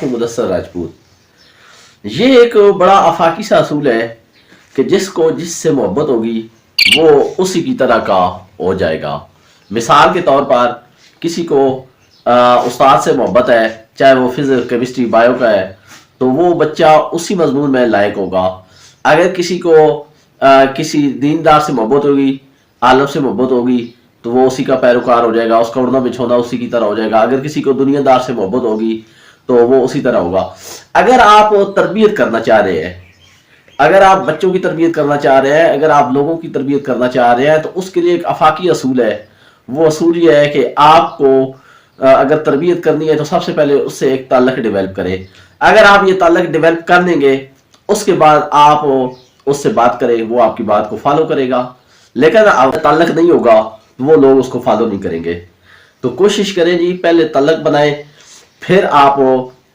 مدثر راجپوت. یہ ایک بڑا آفاقی سا اصول ہے کہ جس سے محبت ہوگی وہ اسی کی طرح کا ہو جائے گا. مثال کے طور پر کسی کو استاد سے محبت ہے، چاہے وہ فزکس کیمسٹری بایو کا ہے، تو وہ بچہ اسی مضمون میں لائق ہوگا. اگر کسی کو کسی دیندار سے محبت ہوگی، عالم سے محبت ہوگی، تو وہ اسی کا پیروکار ہو جائے گا، اس کا اڑنا بچھونا اسی کی طرح ہو جائے گا. اگر کسی کو دنیا دار سے محبت ہوگی تو وہ اسی طرح ہوگا. اگر آپ تربیت کرنا چاہ رہے ہیں، اگر آپ بچوں کی تربیت کرنا چاہ رہے ہیں، اگر آپ لوگوں کی تربیت کرنا چاہ رہے ہیں، تو اس کے لیے ایک آفاقی اصول ہے. وہ اصول یہ ہے کہ آپ کو اگر تربیت کرنی ہے تو سب سے پہلے اس سے ایک تعلق ڈیولپ کریں. اگر آپ یہ تعلق ڈیولپ کر لیں گے، اس کے بعد آپ اس سے بات کریں، وہ آپ کی بات کو فالو کرے گا. لیکن اگر تعلق نہیں ہوگا تو وہ لوگ اس کو فالو نہیں کریں گے. تو کوشش کریں جی، پہلے تعلق بنائیں، پھر آپ